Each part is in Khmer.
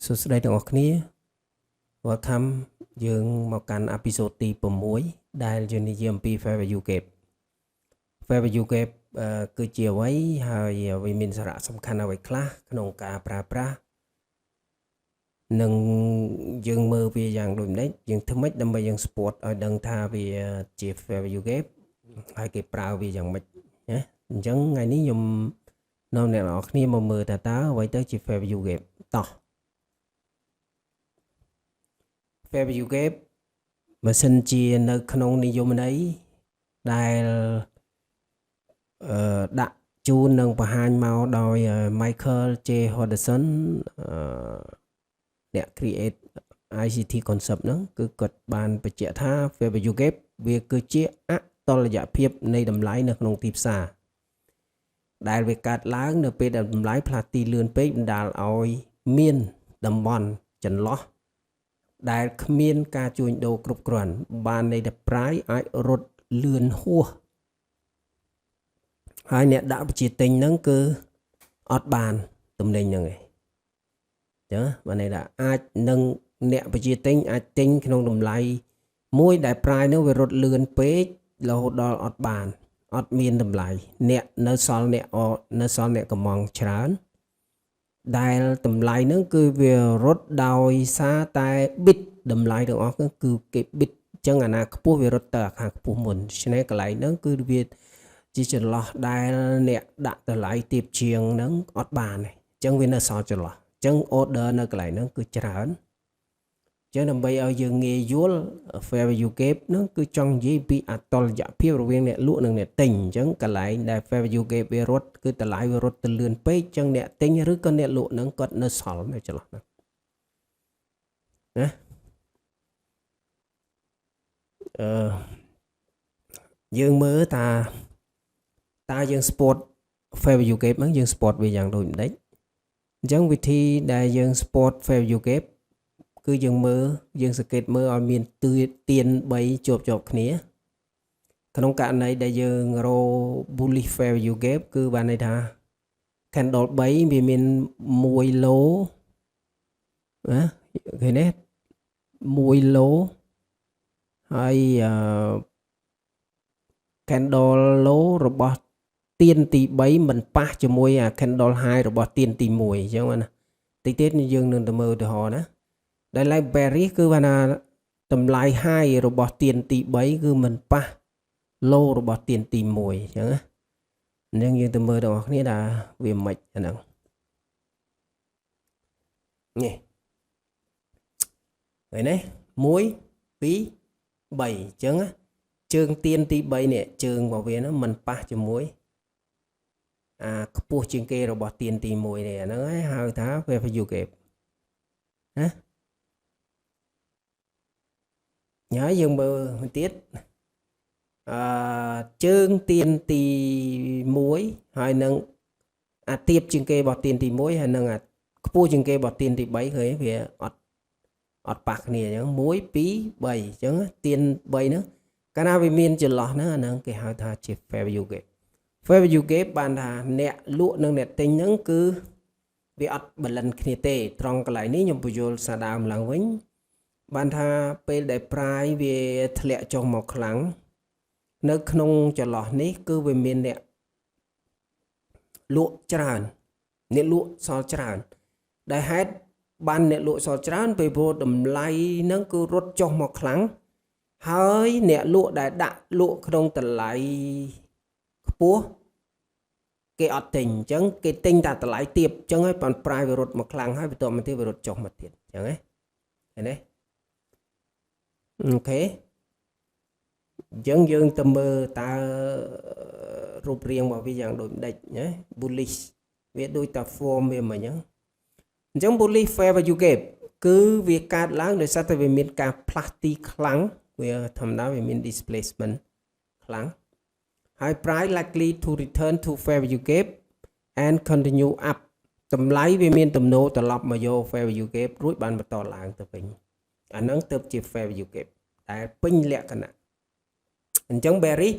សួស្តីទាំងអស់គ្នា Welcome យើងមកកាន់ episode ទី6ដែលយើងនិយាយអំពី Fair Value Gap Fair Value Gap គឺជាអ្វីហើយវាមានសារៈសំខាន់អ្វីខ្លះក្នុងការប្រើប្រាស់និងយើងមើលវាយ៉ាងដូចម្តេចយើងធ្វើម៉េចដើម្បីយើង support ឲ្យដឹងថាវាជា Fair Value Gap ហើយគេប្រើវាយ៉ាងម៉េចណាអញ្ចឹងថ្ងៃនេះខ្ញុំនាំអ្នកនរគ្នាមកមើលតើអ្វីទៅជា Fair Value Gap តោះFair Value Gap បើសិនជានៅក្នុងនិយមន័យដែលដាក់ជូននិងបង្ហាញមកដោយ Michael J. Henderson អ្នក create ICT concept ហ្នឹងគឺគាត់បានបញ្ជាក់ថា Fair Value Gap វាគឺជាអតុល្យភាពនៃតម្លៃនៅក្នុងទីផ្សារដែលវាកើតឡើងនៅពេលដែលតម្លៃផ្លាស់ទីលឿនពេកបណ្ដាលឲ្យមានតំបន់ចន្លោះដែលគ្មានការជួញដូរគ្រប់គ្រាន់បានន័យថា price អាចរត់លឿនហួសហើយអ្នកដាក់បញ្ជាទិញហ្នឹងគឺអត់បានទំនិញហ្នឹងឯងចឹងបានន័យថាអាចនឹងអ្នកបញ្ជាទិញអាចទិញក្នុងតម្លៃមួយដែល price ហ្នឹងវារត់លឿនពេករហូតដល់អត់បានអត់មានតម្លៃអ្នកនៅសល់អ្នកកំងច្រើនដែលតម្លៃហ្នឹងគឺវារត់ដោយសារតែ bit តម្លៃទាំងអស់គឺគេ bit អញ្ចឹងអាណាខ្ពស់វារត់ទៅអាខាងខ្ពស់មុនដូច្នេះកន្លែងហ្នឹងគឺវាជាចន្លោះដែលអ្នកដាក់តម្លៃទាបជាងហ្នឹងអត់បានទេអញ្ចឹងវានៅសល់ចន្លោះអញ្ចឹង order នៅកន្លែងហ្នឹងគឺច្រើនអញ្ចឹងដើម្បីឲ្យយើងងាយយល់ Fair Value Gap ហ្នឹងគឺចង់និយាយពីអតុល្យភាពរវាងអ្នកលក់និងអ្នកទិញអញ្ចឹងកន្លែងដែល Fair Value Gap វារត់គឺតម្លៃវារត់ទៅលឿនពេកអញ្ចឹងអ្នកទិញឬក៏អ្នកលក់ហ្នឹងគាត់នៅសល់នៅចន្លោះហ្នឹងណាយើងមើលតើយើង spot Fair Value Gap ហ្នឹងយើង spot វាយ៉ាងដូចម្ដេចអញ្ចឹងវិធីដែលយើង spot Fair Value Gap គឺយើងសង្កេតមើលឲ្យមានទៀន3ជាប់គ្នាក្នុងករណីដែលយើងរក bullish Fair Value Gap គឺបានន័យថា candle 3វាមាន1 low ណាឃើញទេ1 low ហើយ candle low របស់ទៀនទី3មិនប៉ះជាមួយអា candle high របស់ទៀនទី1អញ្ចឹងណាតិចទៀតយើងនឹងទៅមើលឧទាហរណ៍ណាដែល like bearish គឺថាតម្លៃ high របស់ទៀនទី3គឺមិនប៉ះ low របស់ទៀនទី1អញ្ចឹងណាអញ្ចឹងយើងទៅមើលទាំងអស់គ្នាថាវាមិនអាហ្នឹងនេះឃើញទេ1 2 3អញ្ចឹងណាជើងទៀនទី3នេះជើងរបស់វាហ្នឹងមិនប៉ះជាមួយខ្ពស់ជាងគេរបស់ទៀនទី1នេះអាហ្នឹងហើយហៅថា Fair Value Gap ណាហើយយើងមើលមួយទៀតជើងទៀនទី1ហើយនឹងអាទៀបជាងគេរបស់ទៀនទី1ហើយនឹងអាខ្ពស់ជាងគេរបស់ទៀនទី3ឃើញវាអត់ប៉ះគ្នាអញ្ចឹង1 2 3អញ្ចឹងទៀន3ហ្នឹងកាលណាវាមានចន្លោះហ្នឹងអាហ្នឹងគេហៅថាជា Fair Value Gap Fair Value Gap បានថាអ្នកលក់និងអ្នកទិញហ្នឹងគឺវាអត់ balance គ្នាទេត្រង់កន្លែងនេះខ្ញុំបញ្យល់សារដើមឡើងវិញបានថាពេលដែល price វាធ្លាក់ចុះមកខ្លាំងនៅក្នុងចន្លោះនេះគឺវាមានអ្នកលក់ច្រើនអ្នកលក់សល់ច្រើនដែលហេតុបានអ្នកលក់សល់ច្រើនពេលព្រោះតម្លៃហ្នឹងគឺរត់ចុះមកខ្លាំងហើយអ្នកលក់ដែលដាក់លក់ក្នុងតម្លៃខ្ពស់គេអត់ទិញអញ្ចឹងគេទិញតែតម្លៃទាបអញ្ចឹងហើយបាន price វារត់មកខ្លាំងហើយបន្ទាប់មកទៀតវារត់ចុះមកទៀតអញ្ចឹងណាឃើញទេអូខេអញ្ចឹងយើងទៅមើលតើរូបរាងរបស់វាយ៉ាងដូចម្ដេចណា bullish វាដូចតែ form វាមិនអញ្ចឹងbullish Fair Value Gap គឺវាកើតឡើងដោយសារតែវាមានការផ្លាស់ទីខ្លាំងវាធម្មតាវាមាន displacement ខ្លាំងហើយ price likely to return to Fair Value Gap and continue up តម្លៃវាមានទំនោរត្រឡប់មកយក Fair Value Gap រួចបានបន្តឡើងទៅវិញអាហ្នឹងទៅជា Fair Value Gap ដែលពេញលក្ខណៈអញ្ចឹង bearish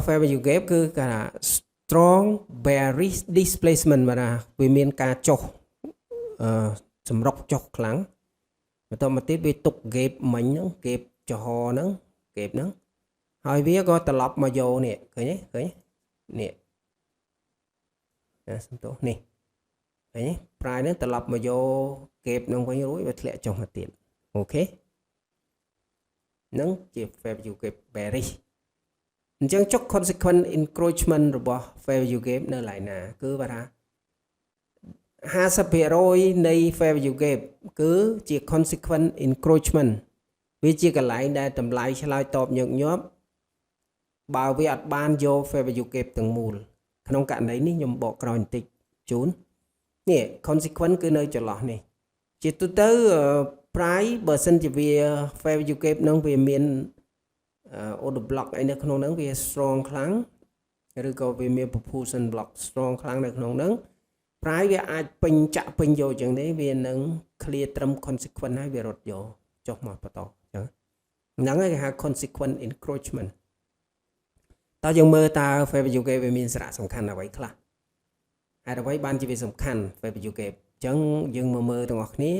Fair Value Gap គឺគេថា strong bearish displacement បាទវាមានការចុះ សម្រុកចុះខ្លាំងបន្តមកទៀតវាទុកហ្គេបមិញហ្នឹងហ្គេបចំហហ្នឹងហ្គេបហ្នឹងហើយវាក៏ត្រឡប់មកយកនេះឃើញទេនេះសំទោសនេះឃើញទេប្រាយហ្នឹងត្រឡប់មកយកហ្គេបហ្នឹងវិញរួចវាធ្លាក់ចុះមកទៀតអូខេហ្នឹងជា fair value gap bearish អញ្ចឹងចុះ consequent encroachment របស់ fair value gap នៅឡើយណាគឺបើថា50% នៃ fair value gap គឺជា consequent encroachment វាជាកន្លែងដែលតម្លៃឆ្លើយតបញឹកញាប់បើវាអត់បានយក fair value gap ទាំងមូលក្នុងករណីនេះខ្ញុំបកក្រោយបន្តិចជូននេះ consequent គឺនៅចន្លោះនេះជាទូទៅ price បើសិនជាវា fair value gap នឹងវាមានorder block អីនៅក្នុងហ្នឹងវា strong ខ្លាំងឬក៏វាមាន proportion block strong ខ្លាំងនៅក្នុងហ្នឹង price វាអាចពេញចាក់ពេញយកចឹងទេវានឹង clear ត្រឹម consequent ហើយវារត់យកចុះមកបន្តចឹងហ្នឹងហើយគេហៅ consequent encroachment តើយើងមើលតើ fair value gap វាមានសារៈសំខាន់អ្វីខ្លះហេតុអ្វីបានជាវាសំខាន់ fair value gap អញ្ចឹងយើងមកមើលទាំងអស់គ្នា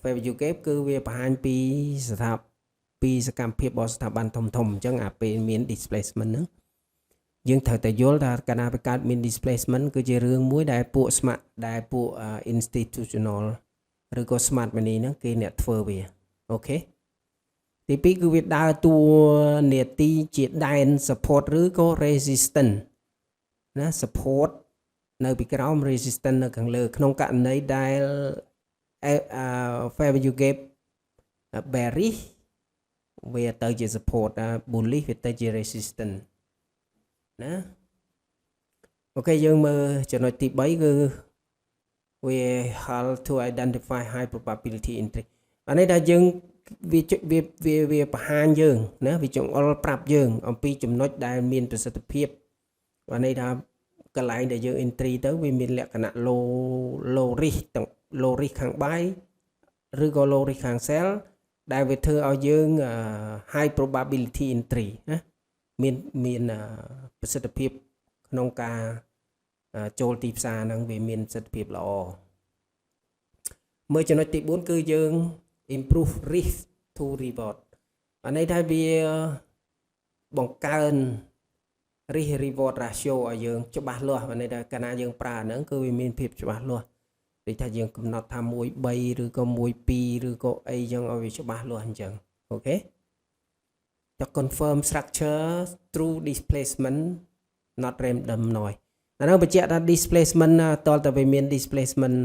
fair value gap គឺវាបង្ហាញពីសកម្មភាពរបស់ស្ថាប័នធំៗអញ្ចឹងអាពេលមាន displacement ហ្នឹងយើងត្រូវតែយល់ថាកាលណាវាកើតមាន displacement គឺជារឿងមួយដែលពួកស្មាក់ដែលពួក institutional ឬក៏ smart money ហ្នឹងគេអ្នកធ្វើវាអូខេទី2គឺវាដើរតួនាទីជាដែន support ឬក៏ resistance ណា support នៅពីក្រោម resistance នៅខាងលើក្នុងករណីដែល fair value gap bearish វាទៅជា support bullish វាទៅជា resistance ណាអូខេយើងមើលចំណុចទី3គឺវា help to identify high probability entry អានេះដែលយើងវាបង្ហាញយើងណាវាចង្អុលប្រាប់យើងអំពីចំណុចដែលមានប្រសិទ្ធភាពអានេះថាកន្លែងដែលយើង entry ទៅវាមានលក្ខណៈ low risk ទាំង low risk ខាង buy ឬក៏ low risk ខាង sell ដែលវាធ្វើឲ្យយើង high probability entry ណាមានប្រសិទ្ធភាពក្នុងការចូលទីផ្សារហ្នឹងវាមានប្រសិទ្ធភាពល្អមើលចំណុចទី4គឺយើង improve risk to reward អានេះថាវាបង្កើន risk reward ratio ឲ្យយើងច្បាស់លាស់អានេះថាកាលណាយើងប្រើហ្នឹងគឺវាមានភាពច្បាស់លាស់ដូចថាយើងកំណត់ថា1 3ឬក៏1 2ឬក៏អីចឹងឲ្យវាច្បាស់លាស់អញ្ចឹងអូខេទៅ confirm structure through displacement not random noise អានោះបញ្ជាក់ថា displacement តលតែវាមាន displacement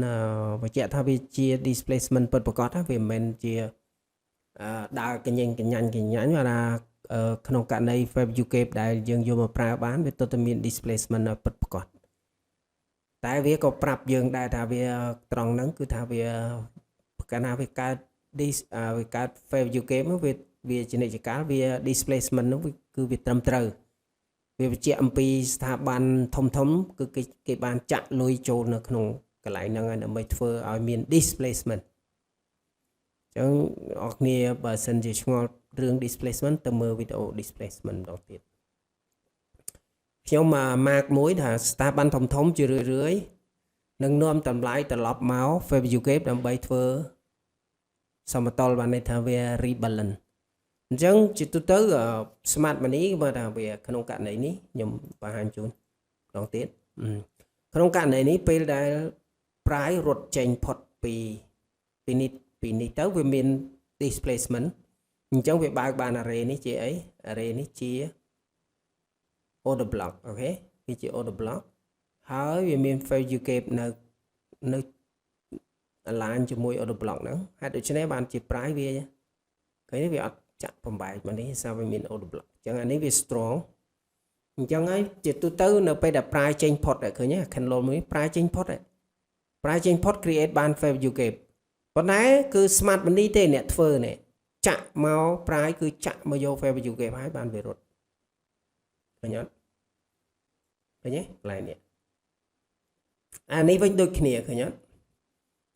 បញ្ជាក់ថាវាជា displacement ពិតប្រាកដណាវាមិនមែនជាដើរកញ្ញកញ្ញាញថាក្នុងករណី fair value gap ដែលយើងយកមកប្រើបានវាទើបតែមាន displacement ពិតប្រាកដតែវាក៏ប្រាប់យើងដែរថាវាត្រង់ហ្នឹងគឺថាវាកាលណាវាកើត fair value gap វាជានិច្ចកាលវា displacement ហ្នឹងគឺវាត្រឹមត្រូវវាបញ្ជាក់អំពីស្ថាប័នធំគឺគេបានចាក់លុយចូលនៅក្នុងកន្លែងហ្នឹងហើយដើម្បីធ្វើឲ្យមាន displacement អញ្ចឹងអរគ្នាបើសិនជាឆ្ងល់រឿង displacement ទៅមើលវីដេអូ displacement ម្ដងទៀតខ្ញុំmark មួយថាស្ថាប័នធំជារឿយនឹងនាំតម្លៃត្រឡប់មក fair value gap ដើម្បីធ្វើសមតុល្យបានន័យថាវា rebalance អញ្ចឹងជាទូទៅ smart money បើថាវាក្នុងករណីនេះខ្ញុំបង្ហាញជូនម្ដងទៀតក្នុងករណីនេះពេលដែល price រត់ចេញផុតពីនេះទៅវាមាន displacement អញ្ចឹងវាបើកបាន array នេះជាអី array នេះជា order block អូខេវាជា order block ហើយវាមាន fair value gap នៅ align ជាមួយ order block ហ្នឹងហេតុដូច្នេះបានជា price វាឃើញវាអត់ចាក់បំបែកមកនេះសារវាមាន order block អញ្ចឹងអានេះវា strong អញ្ចឹងហើយជាទូទៅនៅពេលដែល price ចេញផុតឃើញទេ candle មួយ price ចេញផុត price ចេញផុត create បាន fair value gap ប៉ុន្តែគឺ smart money ទេអ្នកធ្វើនេះចាក់មក price គឺចាក់មកយក fair value gap ហើយបានវារត់ឃើញអត់ឃើញទេកន្លែងនេះអានេះវិញដូចគ្នាឃើញអត់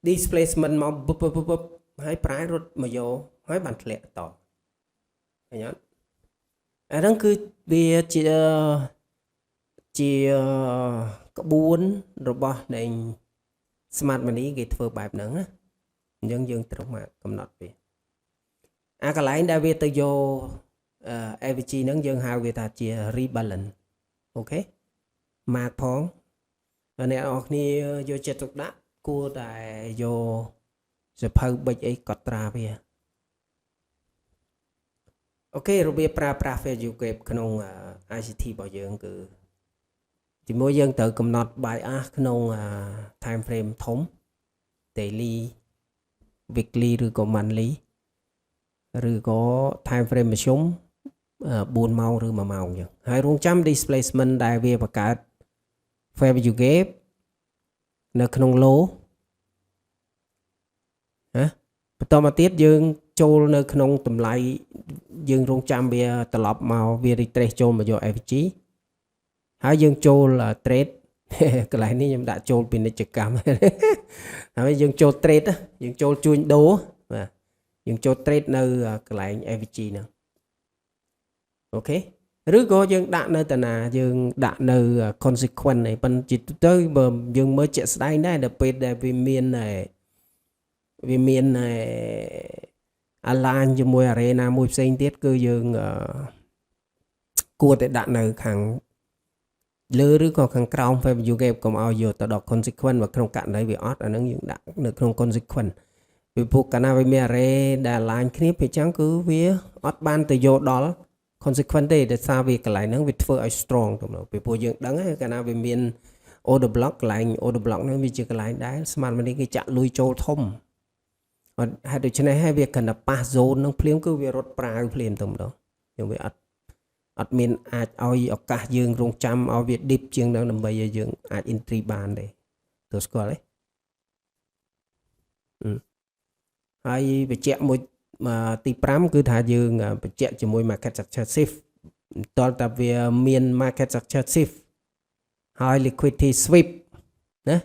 displacement មកហើយ price រត់មកយកហើយបានធ្លាក់តឃើញអត់អាហ្នឹងគឺវាជាក្បួនរបស់នៃ smart money គេធ្វើបែបហ្នឹងណា ចឹងយើងត្រូវមកកំណត់វាអាកន្លែងដែលវាទៅយកAVG ហ្នឹងយើងហៅវាថាជា rebalance អូខេមកផងអ្នកនរគ្នាយកចិត្តទុកដាក់គួរតែយកសភៅប៊ិចអីកត់ត្រាវាអូខេរបៀបប្រើប្រាស់ value gap ក្នុង ICT របស់យើងគឺជាមួយយើងត្រូវកំណត់ bias ក្នុង time frame ធំ daily weekly ឬក៏ monthly ឬក៏ time frame មធ្យម4ម៉ោងឬ1ម៉ោងចឹងហើយរងចាំ displacement ដែលវាបង្កើត value gap នៅក្នុង low បន្តមកទៀតយើងចូលនៅក្នុងតម្លៃយើងរងចាំវាត្រឡប់មកវា retrace ចូលមកយក AVG ហើយយើងចូល trade កន្លែងនេះខ្ញុំដាក់ចូលពាណិជ្ជកម្មហើយយើងចូល trade យើងចូលជួញដូរបាទយើងចូល trade នៅកន្លែង AVG ហ្នឹងអូខេឬក៏យើងដាក់នៅតាណាយើងដាក់នៅ consequence này ប៉ុន្តែទៅបើយើងមើលជាក់ស្ដែងដែរដល់ពេលដែលវាមានalign ជាមួយ arena មួយផ្សេងទៀតគឺយើងគួរតែដាក់នៅខាងលើឬក៏ខាងក្រោម value gap កុំឲ្យយកទៅដល់ consequence មកក្នុងករណីវាអត់អាហ្នឹងយើងដាក់នៅក្នុង consequence ពីព្រោះកាលណាវាមាន array ដែល align គ្នាពេលចឹងគឺវាអត់បានទៅយកដល់ consequence ទេដោយសារវាកន្លែងហ្នឹងវាធ្វើឲ្យ strong ទៅពីព្រោះយើងដឹងហើយកាលណាវាមាន order block កន្លែង order block ហ្នឹងវាជាកន្លែងដែល smart money គេចាក់លុយចូលធំហើយដូច្នេះហើយវាកណ្ដាប៉ះ zone ហ្នឹងភ្លាមគឺវារត់ប្រាវភ្លាមទៅម្ដងយើងវាអត់មានអាចឲ្យឱកាសយើងរងចាំឲ្យវា deep ជាងហ្នឹងដើម្បីឲ្យយើងអាច entry បានទេទៅស្គាល់ទេហើយបញ្ជាក់មួយទី5គឺថាយើងបញ្ជាក់ជាមួយ market structure shift តើតាវាមាន market structure shift ហើយ liquidity sweep ណា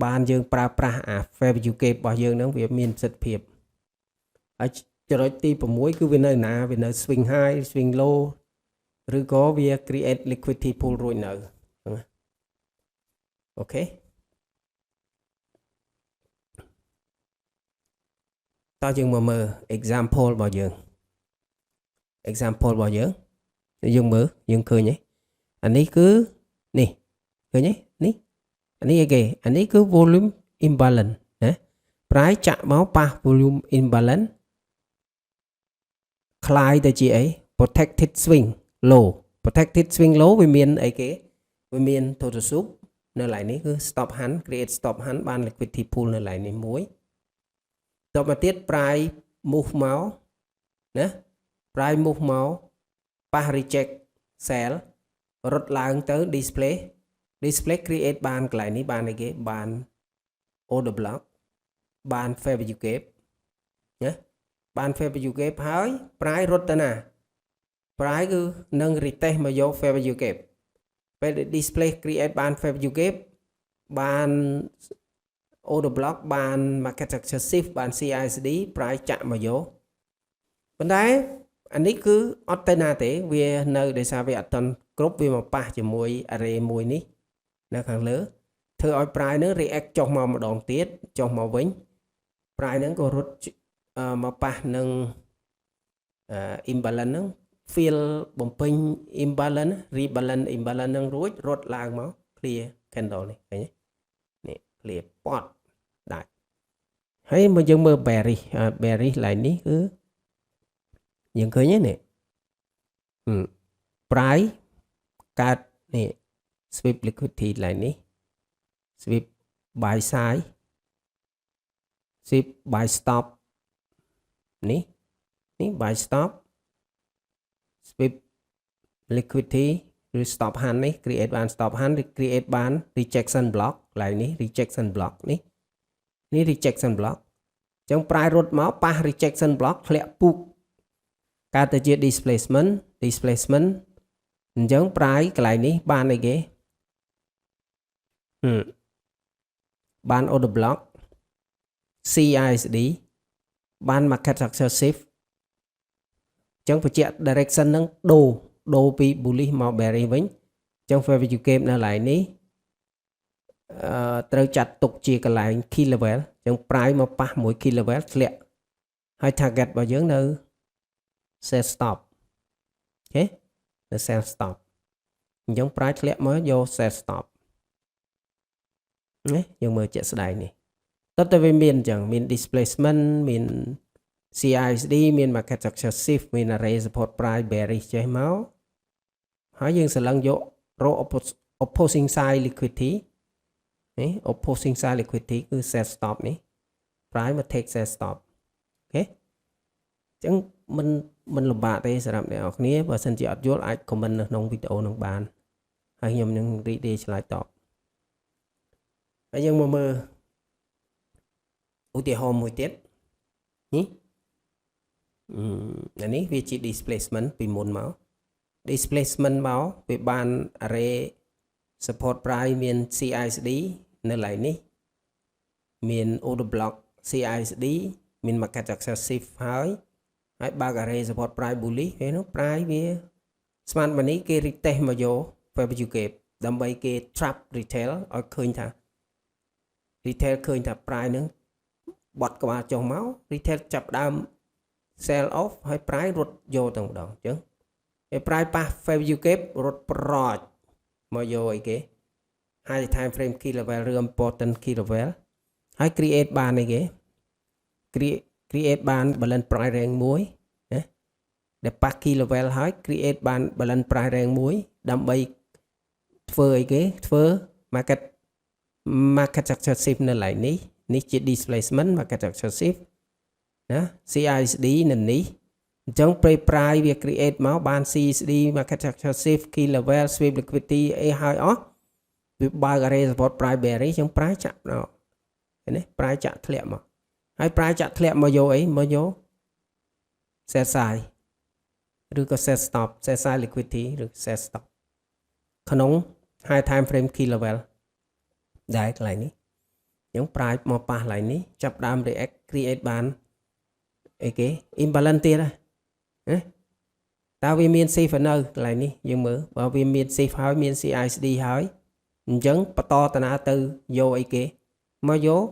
បានយើងប្រើប្រាស់អា value gap របស់យើងហ្នឹងវាមានប្រសិទ្ធភាពហើយចំណុចទី6គឺវានៅណាវានៅ swing high swing low ឬក៏វា create liquidity pool រួចនៅហ្នឹងអូខេតើយើងមកមើល example របស់យើងយើងមើលយើងឃើញទេអានេះគឺនេះឃើញទេនេះអានេះអីគេអានេះគឺ volume imbalance ណាប្រាយចាក់មកប៉ះ volume imbalance คล้ายទៅជាអី protected swing low វាមានអីគេវាមាន total soup នៅកន្លែងនេះគឺ stop hand create stop hand បាន liquidity pool នៅកន្លែងនេះមួយតទៅមកទៀត price move មកណា price move មកប៉ះ reject sell រត់ឡើងទៅ display create បានកន្លែងនេះបានអីគេបាន order block បាន fair value gap ណាបាន fair value gap ហើយ price រត់ទៅណា price គឺនឹង retest មកយក fair value gap ពេល display create បាន fair value gap បាន order block បាន market structure shift បាន CISD price ចាក់មកយកប៉ុន្តែអានេះគឺអត់ទៅណាទេវានៅដោយសារវាអត់ទាន់គ្រប់វាមកប៉ះជាមួយ array មួយនេះនៅខាងលើធ្វើឲ្យ price នឹង react ចុះមកម្ដងទៀតចុះមកវិញ price នឹងក៏រត់មកប៉ះនឹងimbalance នឹង fill បំពេញ imbalance rebalance imbalance នឹងរួចរត់ឡើងមក clear candle នេះឃើញទេនេះ clear pot ដាច់ហើយមកយើងមើល bearish line នេះគឺយើងឃើញទេនេះ price កើតនេះ sweep liquidity line នេះ sweep buy side sweep buy stop នេះ buy stop sweep liquidity ឬ stop hand នេះ create បាន stop hand create បាន rejection block កន្លែងនេះ rejection block នេះ rejection block អញ្ចឹង price រត់មកប៉ះ rejection block ធ្លាក់ពុកកើតទៅជា displacement អញ្ចឹង price កន្លែងនេះបានអីគេបាន order block CISD បាន market structure shift អញ្ចឹងបញ្ជាក់ direction ហ្នឹងដូរពី bullish មក bearish វិញអញ្ចឹង fair value gap នៅកន្លែងនេះ ត្រូវចាត់ទុកជាកន្លែង key level អញ្ចឹង price មកប៉ះមួយ key level ធ្លាក់ហើយ target របស់យើងនៅ sell stop អូខេនៅ sell stop អញ្ចឹង price ធ្លាក់មកយក sell stop ណាយើងមើលជាក់ស្ដែងនេះតើតើវាមានអញ្ចឹងមាន displacement មាន CISD មាន market structure shift មាន array support price bearish ចេះមកហើយយើងស្រឡឹងយករក opposing side liquidity នេះ opposing side liquidity គឺ sell stop នេះ price មក take sell stop អូខេអញ្ចឹងមិនលំបាកទេសម្រាប់អ្នកនរគ្នាបើសិនជាអត់យល់អាច comment នៅក្នុងវីដេអូនឹងបានហើយខ្ញុំនឹងរីករាយឆ្លើយតបហើយយើងមកមើលឧទាហរណ៍មួយទៀតនេះនេះវាជា displacement ពីមុនមក displacement មកវាបាន array support price មាន CISD នៅកន្លែងនេះមាន order block CISD មាន market structure shift ហើយបើក array support price bullish វានោះ price វាស្មានមកនេះគេ retest មកយក value gap ដើម្បីគេ trap retail ឲ្យឃើញថា retail ឃើញថា price នឹងបត់ក្បាលចុះមក retail ចាប់ដើម sell off ហើយ price រត់យកទៅម្ដងអញ្ចឹងហើយ price ប៉ះ value gap រត់ប្រចមកយកអីគេ high time frame key level ឬ important key level ហើយ create បានអីគេ create បាន balance price range មួយណាដែលប៉ះ key level ហើយ create បាន balance price range មួយដើម្បីធ្វើអីគេធ្វើ market structure shift នៅកន្លែងនេះជា displacement market structure shift ណា CISD នៅនេះអញ្ចឹងពេល price វា create មកបាន CISD market structure shift key level sweep liquidity អីហើយអស់វាបើក array support price bearish អញ្ចឹង price ចាក់ឃើញទេ price ចាក់ធ្លាក់មកហើយ price ចាក់ធ្លាក់មកយកអីមកយក sell side ឬក៏ sell stop sell side liquidity ឬ sell stop ក្នុង high time frame key level ដែរកន្លែងនេះអញ្ចឹង price មកប៉ះកន្លែងនេះចាប់ដើម react create បានអីគេ imbalance ទៀតណាតើវាមាន safe នៅកន្លែងនេះយើងមើលបើវាមាន safe ហើយមាន CISD ហើយអញ្ចឹងបន្តតាណាទៅយកអីគេមកយក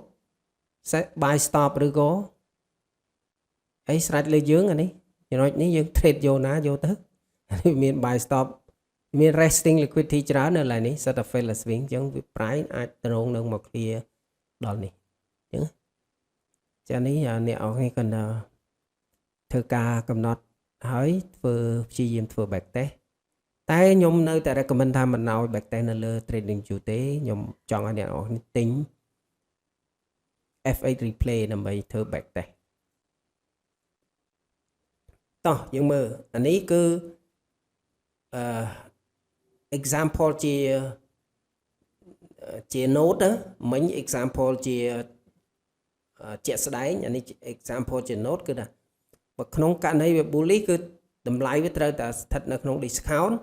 buy stop ឬក៏អីស្រេចលើយើងអានេះចំណុចនេះយើង trade យកណាយកទៅមាន buy stop មាន resting liquidity ច្រើននៅកន្លែងនេះសិតតែ fail swing អញ្ចឹងវា price អាចត្រង់នឹងមក clear ដល់នេះអញ្ចឹងចានេះអ្នកអរគ្នាគាត់ធ្វើការកំណត់ហើយព្យាយាមធ្វើ back test តែខ្ញុំនៅតែ recommend ថាមិនឲ្យ back test នៅលើ trading view ទេខ្ញុំចង់ឲ្យអ្នកនរគ្នាទិញ F8 replay ដើម្បីធ្វើ back test តោះយើងមើលអានេះគឺexample ជា note មិញ example ជាក់ស្ដែងអានេះ example ជា note គឺថាបើក្នុងករណីវា bullish គឺតម្លៃវាត្រូវតែស្ថិតនៅក្នុង discount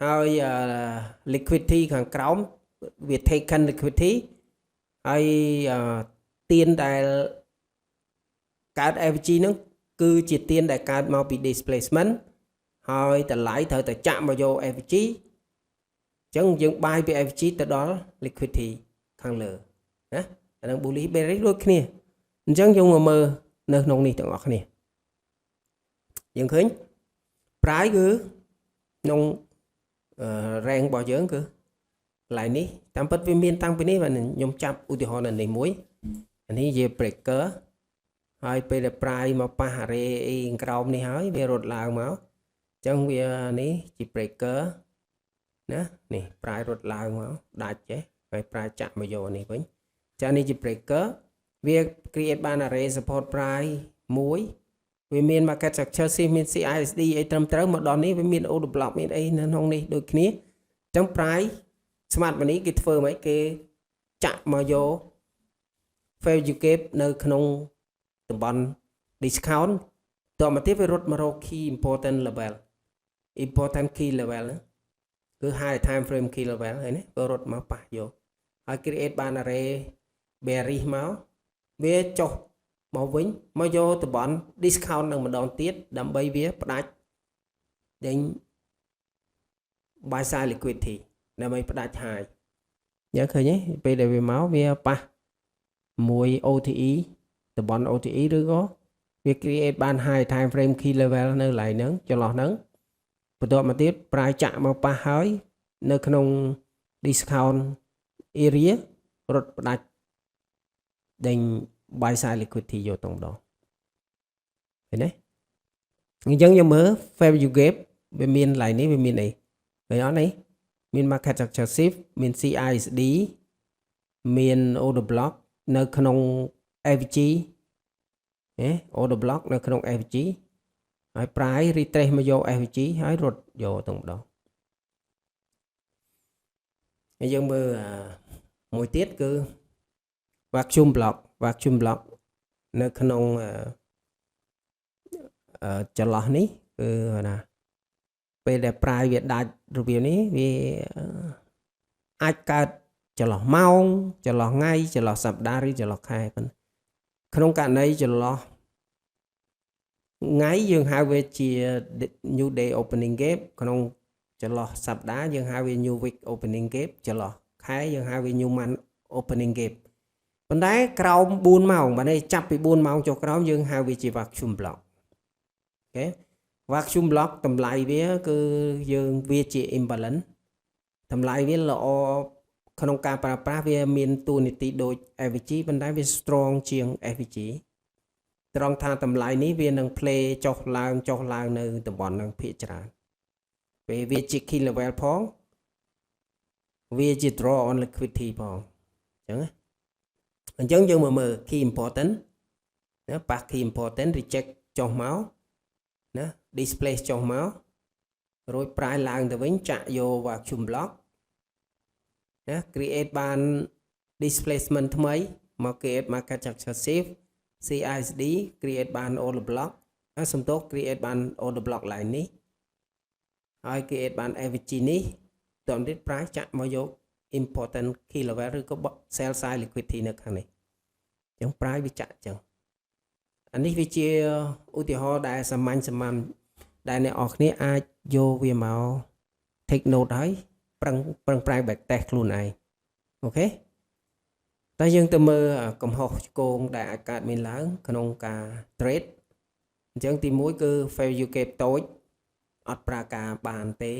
ហើយ liquidity ខាងក្រោមវា taken liquidity ហើយទៀនដែលកើត FG ហ្នឹងគឺជាទៀនដែលកើតមកពី displacement ហើយតម្លៃត្រូវតែចាក់មកយក FG អញ្ចឹងយើងបាយពី FG ទៅដល់ liquidity ខាងលើណាអានឹង bullish bearish ដូចគ្នាអញ្ចឹងយើងមកមើលនៅក្នុងនេះទាំងអស់គ្នាយើងឃើញ price គឺក្នុង range របស់យើងគឺកន្លែងនេះតាមពិតវាមានតាំងពីនេះបាទខ្ញុំចាប់ឧទាហរណ៍នៅនេះមួយអានេះជា breaker ហើយពេលដែល price មកប៉ះ array អីក្រោមនេះហើយវារត់ឡើងមកអញ្ចឹងវានេះជា breaker ណានេះ price រត់ឡើងមកដាច់ចេះហើយ price ចាក់មកយកនេះវិញចានេះជា breaker វា create បាន array support price មួយវាមាន market structure shift មាន CISD អីត្រឹមត្រូវមកដល់នេះវាមាន order block មានអីនៅក្នុងនេះដូចគ្នាអញ្ចឹង price smart money គេធ្វើមកគេចាក់មកយក value gap នៅក្នុងតំបន់ discount តមកទៀតវារត់មករក key important key level គឺ high time frame key level ហើយនេះវារត់មកប៉ះយកហើយ create បាន array bearish មកវាចុះមកវិញមកយកតំបន់ discount នឹងម្ដងទៀតដើម្បីវាផ្ដាច់ដេញ buy side liquidity ដើម្បីផ្ដាច់ high nhớ khơi nhé bây giờ về máu về pa mùi OTEតំបន់ OTE ឬក៏វា create បាន high time frame key level នៅlạiហ្នឹងចន្លោះហ្នឹងបន្ទាប់មកទៀតប្រាយចាក់មកប៉ះហើយនៅក្នុង discount area រត់ផ្ដាច់ដេញ buy side liquidity យកទៅម្ដងឃើញទេអញ្ចឹងយើងមើល fair value gap វាមាន line នេះវាមានអីឃើញអត់នេះមាន market structure shift មាន CISD មាន order block នៅក្នុង AVG order block នៅក្នុង AVG ហើយ price retrace មកយក AVG ហើយរត់យកទៅម្ដងហើយយើងមើលមួយទៀតគឺ vacuum block នៅក្នុងចន្លោះនេះគឺណាពេលដែល price វាដាច់របៀបនេះវាអាចកើតចន្លោះម៉ោងចន្លោះថ្ងៃចន្លោះសប្តាហ៍ឬចន្លោះខែក្នុងករណីចន្លោះថ្ងៃយើងហៅវាជា new day opening gap ក្នុងចន្លោះសប្តាហ៍យើងហៅវា new week opening gap ចន្លោះខែយើងហៅវា new month opening gap ប៉ុន្តែក្រោម4ម៉ោងបើនេះចាប់ពី4ម៉ោងចុះក្រោមយើងហៅវាជា vacuum block អូខេ vacuum block តម្លៃវាគឺយើងវាជា imbalance តម្លៃវាល្អក្នុងការប្រើប្រាស់វាមានតួនាទីដូច AVG ប៉ុន្តែវា strong ជាង AVG ត្រង់ថាតម្លៃនេះវានឹង play ចុះឡើងនៅតំបន់នឹងភាគច្រើនពេលវាជា key level ផងវាជា draw on liquidity ផងអញ្ចឹងយើងមើល key important ណាប៉ះ key important reject ចុះមកណា display ចុះមករួចប្រាយឡើងទៅវិញចាក់យក vacuum block ណា create បាន displacement ថ្មីមក create market structure shift CISD create បាន order block សំទោស create បាន order block line នេះហើយ create បាន AVG នេះតើទៀត price ចាក់មកយក important key level ឬក៏ sell side liquidity នៅខាងនេះអញ្ចឹង price វាចាក់អញ្ចឹងអានេះវាជាឧទាហរណ៍ដែលសាមញ្ញដែលអ្នកនរគ្នាអាចយកវាមក take note ហើយប្រឹងប្រែង back test ខ្លួនឯងអូខេតែយើងទៅមើលកំហុសឆ្គងដែលអាចកើតមានឡើងក្នុងការ trade អញ្ចឹងទី1គឺ fair value gap តូចអត់ប្រើការបានទេ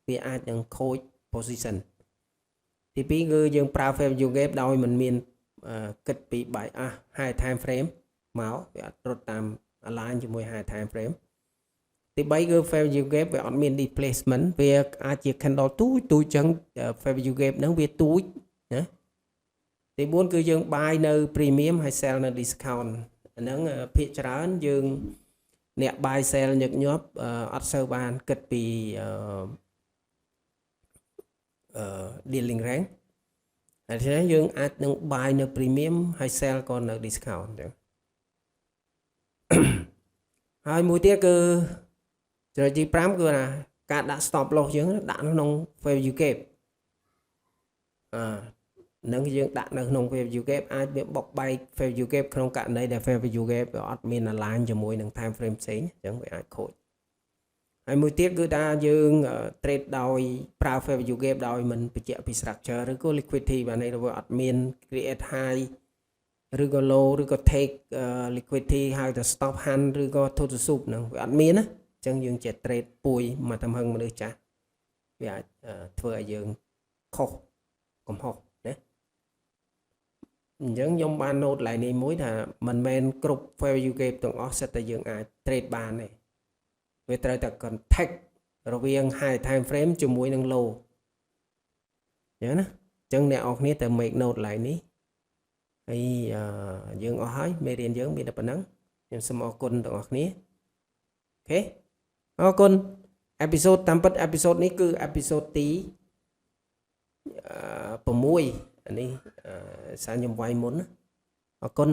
វាអាចនឹងខូច position ទី2គឺយើងប្រើ fair value gap ដោយមិនមានគិតពី bias high time frame មកវាអត់រត់តាម align ជាមួយ high time frame ទី3គឺ fair value gap វាអត់មាន displacement វាអាចជា candle ទូចចឹង fair value gap ហ្នឹងវាទូចណាទី4គឺយើង buy នៅ premium ហើយ sell នៅ discount អាហ្នឹងភាគច្រើនយើងអ្នក buy sell ញឹកញាប់អត់សូវបានគិតពីdealing rank ហើយយើងអាចនឹង buy នៅ premium ហើយ sell ក៏នៅ discount អញ្ចឹងហើយមួយទៀតគឺចំណុចទី5គឺណាការដាក់ stop loss យើងដាក់ក្នុង fair value gap នឹងយើងដាក់នៅក្នុង fair value gap អាចវាបុកបែក fair value gap ក្នុងករណីដែល fair value gap វាអត់មាន align ជាមួយនឹង time frame ផ្សេងអញ្ចឹងវាអាចខូចហើយមួយទៀតគឺថាយើង trade ដោយប្រើ fair value gap ដោយមិនបញ្ជាក់ពី structure ឬក៏ liquidity បាទនេះវាអត់មាន create high ឬក៏ low ឬក៏ take liquidity ហើយទៅ stop hand ឬក៏ total soup ហ្នឹងវាអត់មានណាអញ្ចឹងយើងជា trade ពួយមកទំហឹងមនុស្សចាស់វាអាចធ្វើឲ្យយើងខុសកំហុសណាអញ្ចឹងខ្ញុំបាន note ឡើងនេះមួយថាមិនមែនគ្រប់ fair value gap ទាំងអស់សិតតែយើងអាច trade បានទេវាត្រូវតែ contact រវាង high time frame ជាមួយនឹង low អញ្ចឹងណាអញ្ចឹងអ្នកនរគ្នាទៅ make note ឡើងនេះហើយយើងអស់ហើយមេរៀនយើងមានតែប៉ុណ្ណឹងខ្ញុំសូមអរគុណទាំងអស់គ្នាអូខេអរគុណអេពីសូតតាមពិតអេពីសូតនេះគឺអេពីសូតទី6អានេះសារខ្ញុំវាយមុនអរគុណ